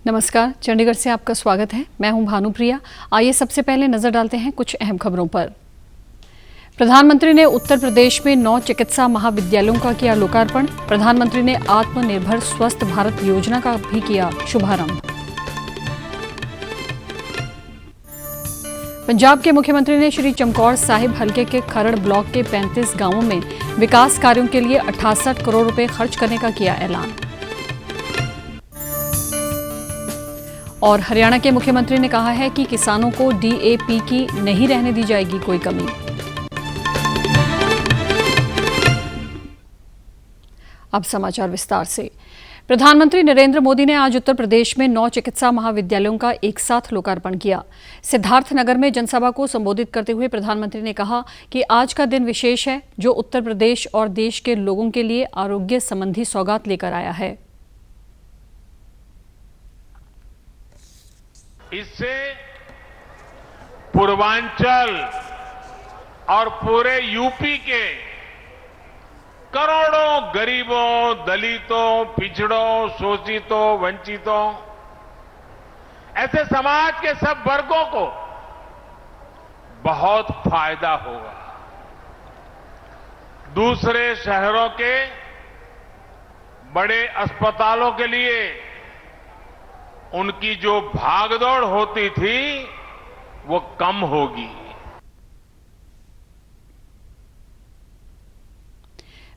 नमस्कार, चंडीगढ़ से आपका स्वागत है। मैं हूं भानुप्रिया। आइए सबसे पहले नजर डालते हैं कुछ अहम खबरों पर। प्रधानमंत्री ने उत्तर प्रदेश में 9 चिकित्सा महाविद्यालयों का किया लोकार्पण। प्रधानमंत्री ने आत्मनिर्भर स्वस्थ भारत योजना का भी किया शुभारंभ। पंजाब के मुख्यमंत्री ने श्री चमकौर साहिब हलके के खरड़ ब्लॉक के 35 गांवों में विकास कार्यों के लिए 68 करोड़ रुपए खर्च करने का किया ऐलान। और हरियाणा के मुख्यमंत्री ने कहा है कि किसानों को डीएपी की नहीं रहने दी जाएगी कोई कमी। अब समाचार विस्तार से। प्रधानमंत्री नरेंद्र मोदी ने आज उत्तर प्रदेश में 9 चिकित्सा महाविद्यालयों का एक साथ लोकार्पण किया। सिद्धार्थनगर में जनसभा को संबोधित करते हुए प्रधानमंत्री ने कहा कि आज का दिन विशेष है, जो उत्तर प्रदेश और देश के लोगों के लिए आरोग्य संबंधी सौगात लेकर आया है। इससे पूर्वांचल और पूरे यूपी के करोड़ों गरीबों, दलितों, पिछड़ों, शोषितों, वंचितों, ऐसे समाज के सब वर्गों को बहुत फायदा होगा। दूसरे शहरों के बड़े अस्पतालों के लिए उनकी जो भागदौड़ होती थी वो कम होगी।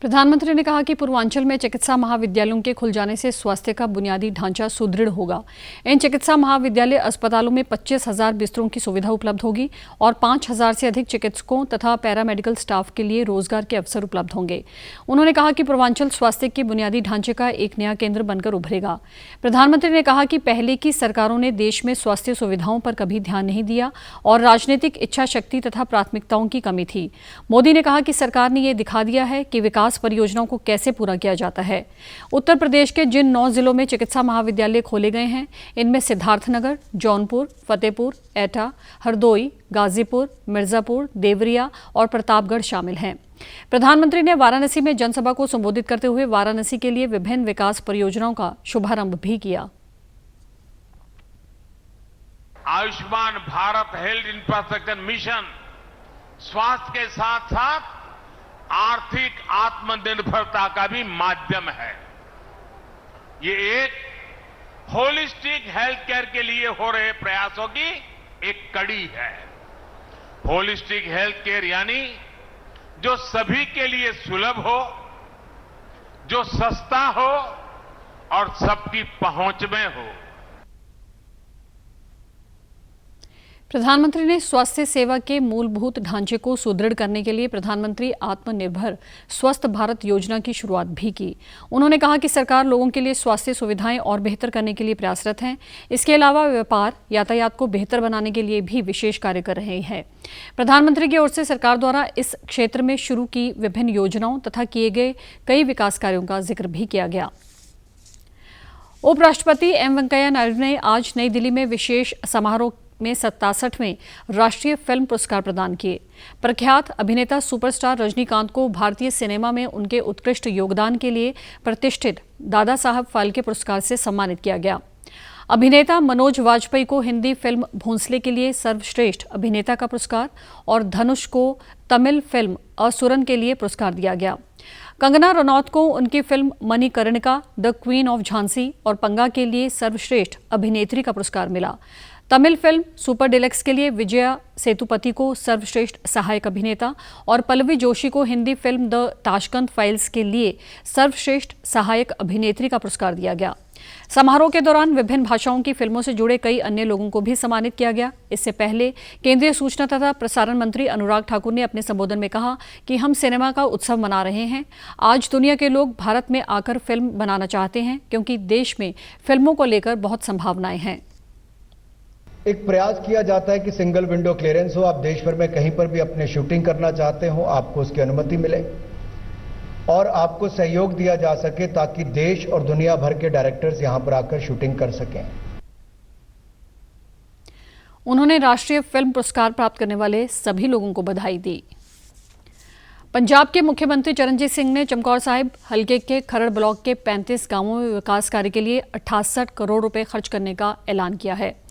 प्रधानमंत्री ने कहा कि पूर्वांचल में चिकित्सा महाविद्यालयों के खुल जाने से स्वास्थ्य का बुनियादी ढांचा सुदृढ़ होगा। इन चिकित्सा महाविद्यालय अस्पतालों में 25,000 बिस्तरों की सुविधा उपलब्ध होगी और 5,000 से अधिक चिकित्सकों तथा पैरामेडिकल स्टाफ के लिए रोजगार के अवसर उपलब्ध होंगे। उन्होंने कहा कि पूर्वांचल स्वास्थ्य के बुनियादी ढांचे का एक नया केंद्र बनकर उभरेगा। प्रधानमंत्री ने कहा कि पहले की सरकारों ने देश में स्वास्थ्य सुविधाओं पर कभी ध्यान नहीं दिया और राजनीतिक इच्छा शक्ति तथा प्राथमिकताओं की कमी थी। मोदी ने कहा कि सरकार ने यह दिखा दिया है कि विकास परियोजनाओं को कैसे पूरा किया जाता है। उत्तर प्रदेश के जिन 9 जिलों में चिकित्सा महाविद्यालय खोले गए हैं, इनमें सिद्धार्थनगर, जौनपुर, फतेहपुर, एटा, हरदोई, गाजीपुर, मिर्जापुर, देवरिया और प्रतापगढ़ शामिल हैं। प्रधानमंत्री ने वाराणसी में जनसभा को संबोधित करते हुए वाराणसी के लिए विभिन्न विकास परियोजनाओं का शुभारंभ भी किया। Ayushman Bharat health infrastructure mission स्वास्थ्य के साथ साथ आर्थिक आत्मनिर्भरता का भी माध्यम है। ये एक होलिस्टिक हेल्थ केयर के लिए हो रहे प्रयासों की एक कड़ी है। होलिस्टिक हेल्थ केयर यानी जो सभी के लिए सुलभ हो, जो सस्ता हो और सबकी पहुंच में हो। प्रधानमंत्री ने स्वास्थ्य सेवा के मूलभूत ढांचे को सुदृढ़ करने के लिए प्रधानमंत्री आत्मनिर्भर स्वस्थ भारत योजना की शुरुआत भी की। उन्होंने कहा कि सरकार लोगों के लिए स्वास्थ्य सुविधाएं और बेहतर करने के लिए प्रयासरत है। इसके अलावा व्यापार, यातायात को बेहतर बनाने के लिए भी विशेष कार्य कर रहे हैं। प्रधानमंत्री की ओर से सरकार द्वारा इस क्षेत्र में शुरू की विभिन्न योजनाओं तथा किए गए कई विकास कार्यों का जिक्र भी किया गया। उपराष्ट्रपति एम वेंकैया नायडू ने आज नई दिल्ली में विशेष समारोह में 67वें राष्ट्रीय फिल्म पुरस्कार प्रदान किए। प्रख्यात अभिनेता सुपरस्टार रजनीकांत को भारतीय सिनेमा में उनके उत्कृष्ट योगदान के लिए प्रतिष्ठित दादा साहब फाल्के पुरस्कार से सम्मानित किया गया। अभिनेता मनोज वाजपेयी को हिंदी फिल्म भोंसले के लिए सर्वश्रेष्ठ अभिनेता का पुरस्कार और धनुष को तमिल फिल्म असुरन के लिए पुरस्कार दिया गया। कंगना रनौत को उनकी film Manikarnika the queen of Jhansi और पंगा के लिए सर्वश्रेष्ठ अभिनेत्री का पुरस्कार मिला। तमिल फिल्म सुपर डिलक्स के लिए विजया सेतुपति को सर्वश्रेष्ठ सहायक अभिनेता और पल्लवी जोशी को Hindi film the Tashkent files के लिए सर्वश्रेष्ठ सहायक अभिनेत्री का पुरस्कार दिया गया। समारोह के दौरान विभिन्न भाषाओं की फिल्मों से जुड़े कई अन्य लोगों को भी सम्मानित किया गया। इससे पहले केंद्रीय सूचना तथा प्रसारण मंत्री अनुराग ठाकुर ने अपने संबोधन में कहा कि हम सिनेमा का उत्सव मना रहे हैं। आज दुनिया के लोग भारत में आकर फिल्म बनाना चाहते हैं, क्योंकि देश में फिल्मों को लेकर बहुत संभावनाएं हैं। एक प्रयास किया जाता है कि सिंगल विंडो क्लियरेंस हो। आप देश भर में कहीं पर भी अपने शूटिंग करना चाहते हो, आपको उसकी अनुमति मिले और आपको सहयोग दिया जा सके ताकि देश और दुनिया भर के डायरेक्टर्स यहां पर आकर शूटिंग कर सकें। उन्होंने राष्ट्रीय फिल्म पुरस्कार प्राप्त करने वाले सभी लोगों को बधाई दी। पंजाब के मुख्यमंत्री चरणजीत सिंह ने चमकौर साहिब हलके के खरड़ ब्लॉक के 35 गांवों में विकास कार्य के लिए 68 करोड़ रुपए खर्च करने का ऐलान किया है।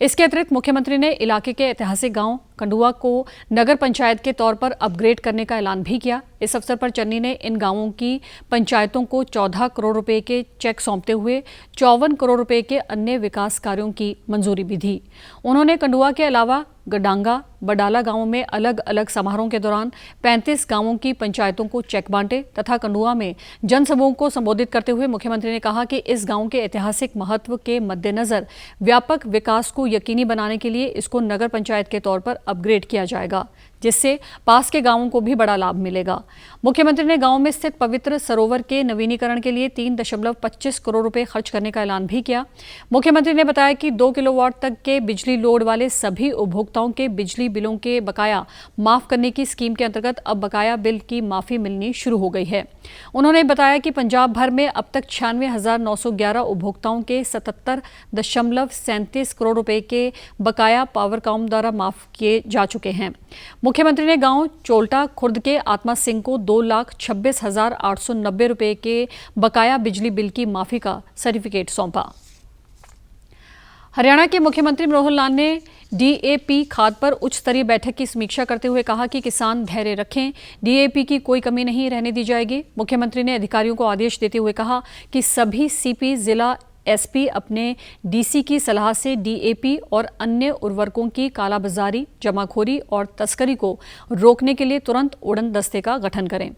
इसके अतिरिक्त मुख्यमंत्री ने इलाके के ऐतिहासिक गांव कंडुआ को नगर पंचायत के तौर पर अपग्रेड करने का ऐलान भी किया। इस अवसर पर चन्नी ने इन गांवों की पंचायतों को 14 करोड़ रुपए के चेक सौंपते हुए 54 करोड़ रुपए के अन्य विकास कार्यों की मंजूरी भी दी। उन्होंने कंडुआ के अलावा गडांगा बडाला गांवों में अलग अलग समारोह के दौरान 35 गांवों की पंचायतों को चेक बांटे तथा कंडुआ में जनसमूह को संबोधित करते हुए मुख्यमंत्री ने कहा कि इस गांव के ऐतिहासिक महत्व के मद्देनजर व्यापक विकास को यकीनी बनाने के लिए इसको नगर पंचायत के तौर पर अपग्रेड किया जाएगा, जिससे पास के गांवों को भी बड़ा लाभ मिलेगा। मुख्यमंत्री ने गांव में स्थित पवित्र सरोवर के नवीनीकरण के लिए 3.25 करोड़ रुपए खर्च करने का ऐलान भी किया। मुख्यमंत्री ने बताया कि 2 किलोवाट तक के बिजली लोड वाले सभी उपभोक्ताओं के बिजली बिलों के बकाया माफ करने की स्कीम के अंतर्गत अब बकाया बिल की माफी मिलनी शुरू हो गई है। उन्होंने बताया कि पंजाब भर में अब तक 96,911 उपभोक्ताओं के 77.37 करोड़ रुपए के बकाया पावरकॉम द्वारा माफ किए जा चुके हैं। मुख्यमंत्री ने गांव चोल्टा खुर्द के आत्मा सिंह को 2,26,890 रुपए के बकाया बिजली बिल की माफी का सर्टिफिकेट सौंपा। हरियाणा के मुख्यमंत्री मनोहर लाल ने डीएपी खाद पर उच्च स्तरीय बैठक की समीक्षा करते हुए कहा कि किसान धैर्य रखें, डीएपी की कोई कमी नहीं रहने दी जाएगी। मुख्यमंत्री ने अधिकारियों को आदेश देते हुए कहा कि सभी सीपी जिला एसपी अपने डीसी की सलाह से डीएपी और अन्य उर्वरकों की कालाबाजारी, जमाखोरी और तस्करी को रोकने के लिए तुरंत उड़न दस्ते का गठन करें।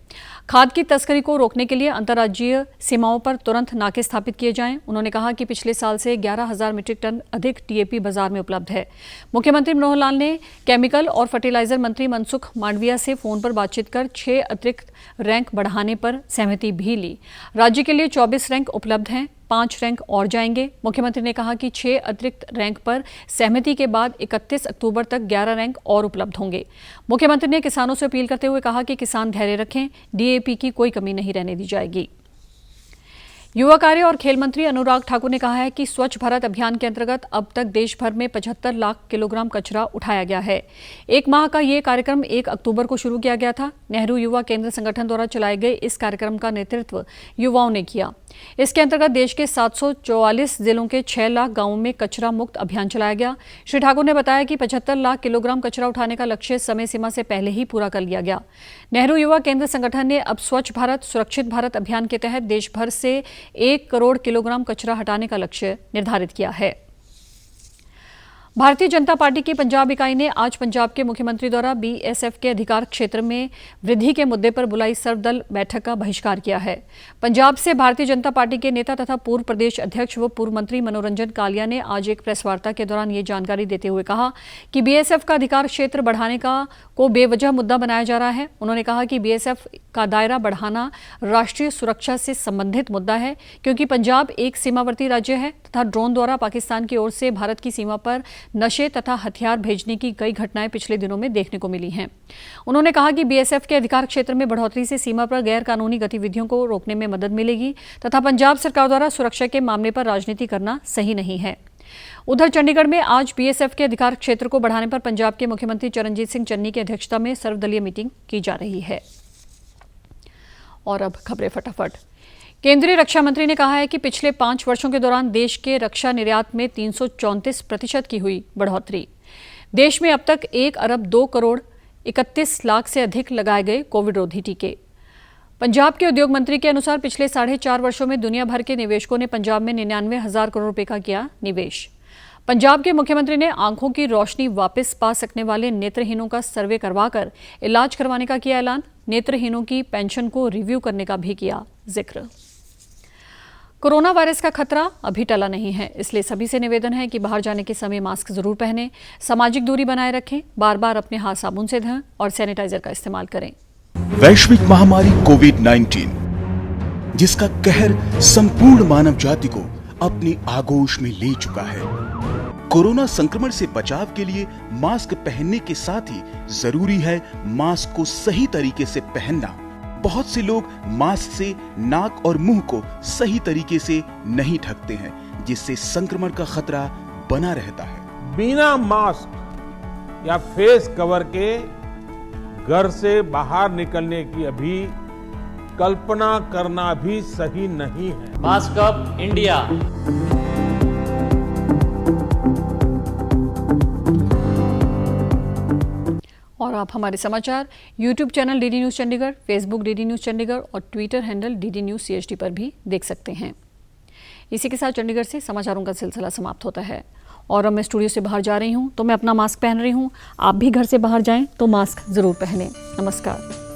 खाद की तस्करी को रोकने के लिए अंतर्राज्यीय सीमाओं पर तुरंत नाके स्थापित किए जाएं। उन्होंने कहा कि पिछले साल से 11,000 मीट्रिक टन अधिक डीएपी बाजार में उपलब्ध है। मुख्यमंत्री मनोहर लाल ने केमिकल और फर्टिलाइजर मंत्री मनसुख मांडविया से फोन पर बातचीत कर 6 अतिरिक्त रैंक बढ़ाने पर सहमति भी ली। राज्य के लिए 24 रैंक उपलब्ध हैं, 5 रैंक और जाएंगे। मुख्यमंत्री ने कहा कि 6 अतिरिक्त रैंक पर सहमति के बाद 31 अक्टूबर तक 11 रैंक और उपलब्ध होंगे। मुख्यमंत्री ने किसानों से अपील करते हुए कहा कि किसान धैर्य रखें, डीएपी की कोई कमी नहीं रहने दी जाएगी। युवा कार्य और खेल मंत्री अनुराग ठाकुर ने कहा है कि स्वच्छ भारत अभियान के अंतर्गत अब तक देश भर में 75 लाख किलोग्राम कचरा उठाया गया है। 1 माह का ये कार्यक्रम 1 अक्टूबर को शुरू किया गया था। नेहरू युवा केंद्र संगठन द्वारा चलाए गए इस कार्यक्रम का नेतृत्व युवाओं ने किया। इसके अंतर्गत देश के 744 जिलों के 6 लाख गांवों में कचरा मुक्त अभियान चलाया गया। श्री ठाकुर ने बताया कि 75 लाख किलोग्राम कचरा उठाने का लक्ष्य समय सीमा से पहले ही पूरा कर लिया गया। नेहरू युवा केंद्र संगठन ने अब स्वच्छ भारत सुरक्षित भारत अभियान के तहत देश भर से 1 करोड़ किलोग्राम कचरा हटाने का लक्ष्य निर्धारित किया है। भारतीय जनता पार्टी की पंजाब इकाई ने आज पंजाब के मुख्यमंत्री द्वारा बीएसएफ के अधिकार क्षेत्र में वृद्धि के मुद्दे पर बुलाई सर्वदल बैठक का बहिष्कार किया है। पंजाब से भारतीय जनता पार्टी के नेता तथा पूर्व प्रदेश अध्यक्ष व पूर्व मंत्री मनोरंजन कालिया ने आज एक प्रेस वार्ता के दौरान ये जानकारी देते हुए कहा कि बीएसएफ का अधिकार क्षेत्र बढ़ाने को बेवजह मुद्दा बनाया जा रहा है। उन्होंने कहा कि बीएसएफ का दायरा बढ़ाना राष्ट्रीय सुरक्षा से संबंधित मुद्दा है, क्योंकि पंजाब एक सीमावर्ती राज्य है तथा ड्रोन द्वारा पाकिस्तान की ओर से भारत की सीमा पर नशे तथा हथियार भेजने की कई घटनाएं पिछले दिनों में देखने को मिली हैं। उन्होंने कहा कि बीएसएफ के अधिकार क्षेत्र में बढ़ोतरी से सीमा पर गैर कानूनी गतिविधियों को रोकने में मदद मिलेगी तथा पंजाब सरकार द्वारा सुरक्षा के मामले पर राजनीति करना सही नहीं है। उधर चंडीगढ़ में आज बीएसएफ के अधिकार क्षेत्र को बढ़ाने पर पंजाब के मुख्यमंत्री चरणजीत सिंह चन्नी की अध्यक्षता में सर्वदलीय मीटिंग की जा रही है। और अब खबरें फटाफट। केंद्रीय रक्षा मंत्री ने कहा है कि पिछले 5 वर्षों के दौरान देश के रक्षा निर्यात में 334% की हुई बढ़ोतरी। देश में अब तक 1 अरब 2 करोड़ 31 लाख से अधिक लगाए गए कोविड रोधी टीके। पंजाब के उद्योग मंत्री के अनुसार पिछले 4.5 वर्षों में दुनिया भर के निवेशकों ने पंजाब में 99,000 करोड़ रुपए का किया निवेश। पंजाब के मुख्यमंत्री ने आंखों की रोशनी वापस पा सकने वाले नेत्रहीनों का सर्वे करवाकर इलाज करवाने का किया ऐलान। नेत्रहीनों की पेंशन को रिव्यू करने का भी किया जिक्र। कोरोना वायरस का खतरा अभी टला नहीं है, इसलिए सभी से निवेदन है कि बाहर जाने के समय मास्क जरूर पहनें, सामाजिक दूरी बनाए रखें, बार बार अपने हाथ साबुन से धोएं और सैनिटाइजर का इस्तेमाल करें। वैश्विक महामारी कोविड-19, जिसका कहर संपूर्ण मानव जाति को अपनी आगोश में ले चुका है। कोरोना संक्रमण से बचाव के लिए मास्क पहनने के साथ ही जरूरी है मास्क को सही तरीके से पहनना। बहुत से लोग मास्क से नाक और मुंह को सही तरीके से नहीं ढकते हैं, जिससे संक्रमण का खतरा बना रहता है। बिना मास्क या फेस कवर के घर से बाहर निकलने की अभी कल्पना करना भी सही नहीं है। Mask up India. और आप हमारे समाचार YouTube channel DD news Chandigarh, Facebook DD news Chandigarh और Twitter handle DD news CHD पर भी देख सकते हैं। इसी के साथ चंडीगढ़ से समाचारों का सिलसिला समाप्त होता है। और अब मैं स्टूडियो से बाहर जा रही हूँ तो मैं अपना मास्क पहन रही हूँ। आप भी घर से बाहर जाएं तो मास्क जरूर पहनें। नमस्कार।